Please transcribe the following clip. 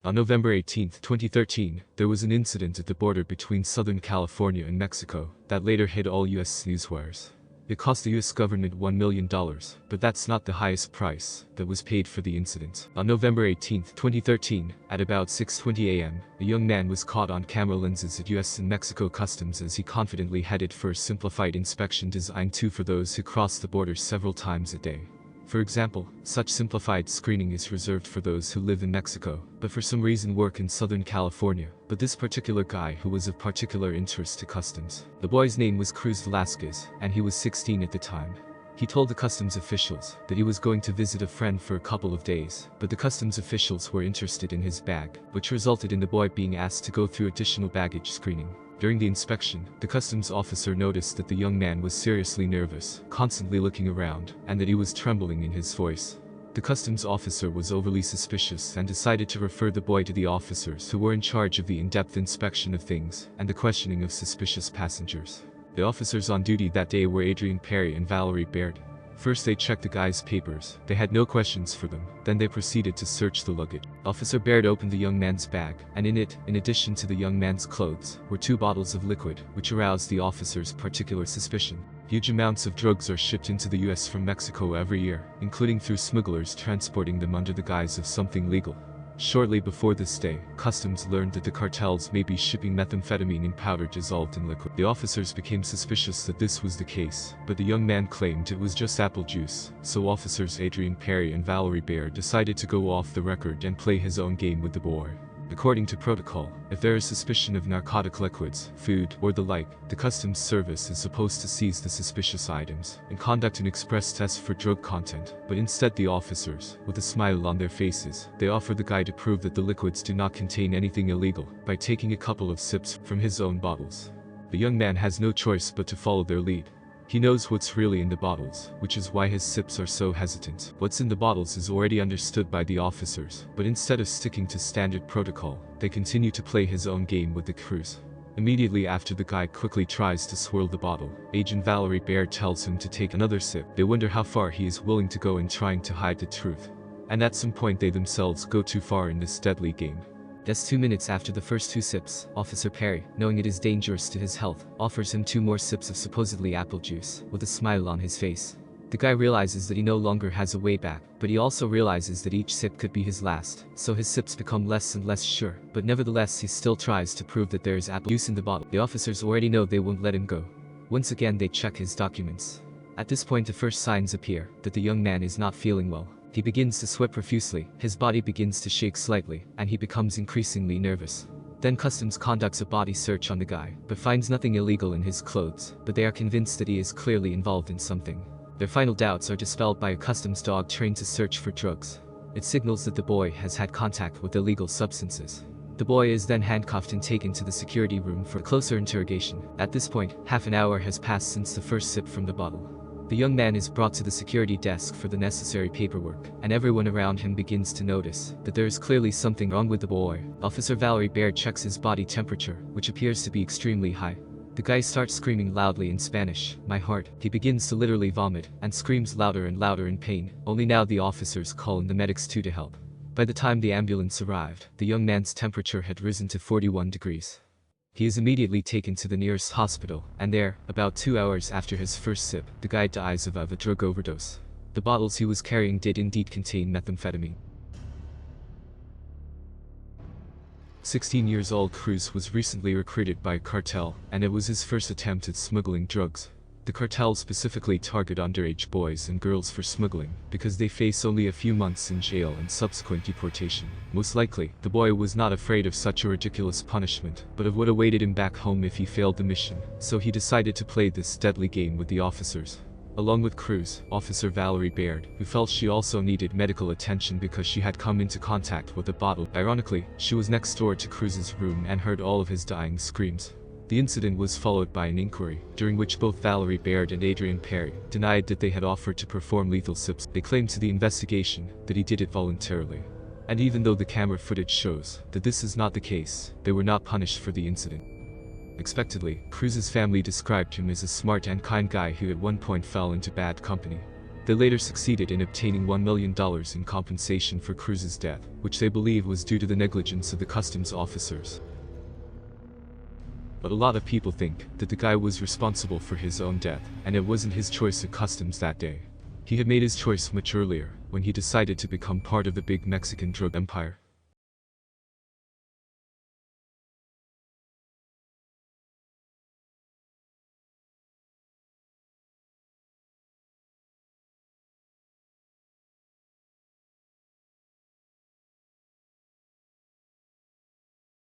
On November 18, 2013, there was an incident at the border between Southern California and Mexico that later hit all US newswires. It cost the US government $1 million, but that's not the highest price that was paid for the incident. On November 18, 2013, at about 6:20 a.m., a young man was caught on camera lenses at US and Mexico customs as he confidently headed for a simplified inspection designed for those who cross the border several times a day. For example, such simplified screening is reserved for those who live in Mexico, but for some reason work in Southern California. But this particular guy who was of particular interest to customs. The boy's name was Cruz Velasquez, and he was 16 at the time. He told the customs officials that he was going to visit a friend for a couple of days, but the customs officials were interested in his bag, which resulted in the boy being asked to go through additional baggage screening. During the inspection, the customs officer noticed that the young man was seriously nervous, constantly looking around, and that he was trembling in his voice. The customs officer was overly suspicious and decided to refer the boy to the officers who were in charge of the in-depth inspection of things and the questioning of suspicious passengers. The officers on duty that day were Adrian Perry and Valerie Baird. First they checked the guy's papers. They had no questions for them. Then they proceeded to search the luggage. Officer Baird opened the young man's bag, and in it, in addition to the young man's clothes, were 2 bottles of liquid, which aroused the officer's particular suspicion. Huge amounts of drugs are shipped into the US from Mexico every year, including through smugglers transporting them under the guise of something legal. Shortly before this day, customs learned that the cartels may be shipping methamphetamine in powder dissolved in liquid. The officers became suspicious that this was the case, but the young man claimed it was just apple juice, so officers Adrian Perry and Valerie Baird decided to go off the record and play his own game with the boy. According to protocol, if there is suspicion of narcotic liquids, food, or the like, the customs service is supposed to seize the suspicious items and conduct an express test for drug content, but instead the officers, with a smile on their faces, they offer the guy to prove that the liquids do not contain anything illegal by taking a couple of sips from his own bottles. The young man has no choice but to follow their lead. He knows what's really in the bottles, which is why his sips are so hesitant. What's in the bottles is already understood by the officers, but instead of sticking to standard protocol, they continue to play his own game with the Cruz. Immediately after the guy quickly tries to swirl the bottle, Agent Valerie Baird tells him to take another sip. They wonder how far he is willing to go in trying to hide the truth. And at some point they themselves go too far in this deadly game. Just 2 minutes after the first 2 sips, Officer Perry, knowing it is dangerous to his health, offers him 2 more sips of supposedly apple juice, with a smile on his face. The guy realizes that he no longer has a way back, but he also realizes that each sip could be his last, so his sips become less and less sure, but nevertheless he still tries to prove that there is apple juice in the bottle. The officers already know they won't let him go. Once again they check his documents. At this point the first signs appear that the young man is not feeling well. He begins to sweat profusely, his body begins to shake slightly, and he becomes increasingly nervous. Then customs conducts a body search on the guy, but finds nothing illegal in his clothes, but they are convinced that he is clearly involved in something. Their final doubts are dispelled by a customs dog trained to search for drugs. It signals that the boy has had contact with illegal substances. The boy is then handcuffed and taken to the security room for closer interrogation. At this point, half an hour has passed since the first sip from the bottle. The young man is brought to the security desk for the necessary paperwork, and everyone around him begins to notice that there is clearly something wrong with the boy. Officer Valerie Baird checks his body temperature, which appears to be extremely high. The guy starts screaming loudly in Spanish, "My heart." He begins to literally vomit, and screams louder and louder in pain. Only now the officers call in the medics to help. By the time the ambulance arrived, the young man's temperature had risen to 41 degrees. He is immediately taken to the nearest hospital, and there, about 2 hours after his first sip, the guy dies of a drug overdose. The bottles he was carrying did indeed contain methamphetamine. 16-year-old Cruz was recently recruited by a cartel, and it was his first attempt at smuggling drugs. The cartel specifically target underage boys and girls for smuggling, because they face only a few months in jail and subsequent deportation. Most likely, the boy was not afraid of such a ridiculous punishment, but of what awaited him back home if he failed the mission, so he decided to play this deadly game with the officers. Along with Cruz, Officer Valerie Baird, who felt she also needed medical attention because she had come into contact with a bottle. Ironically, she was next door to Cruz's room and heard all of his dying screams. The incident was followed by an inquiry, during which both Valerie Baird and Adrian Perry denied that they had offered to perform lethal sips. They claimed to the investigation that he did it voluntarily. And even though the camera footage shows that this is not the case, they were not punished for the incident. Expectedly, Cruz's family described him as a smart and kind guy who at one point fell into bad company. They later succeeded in obtaining $1 million in compensation for Cruz's death, which they believe was due to the negligence of the customs officers. But a lot of people think that the guy was responsible for his own death, and it wasn't his choice of customs that day. He had made his choice much earlier, when he decided to become part of the big Mexican drug empire.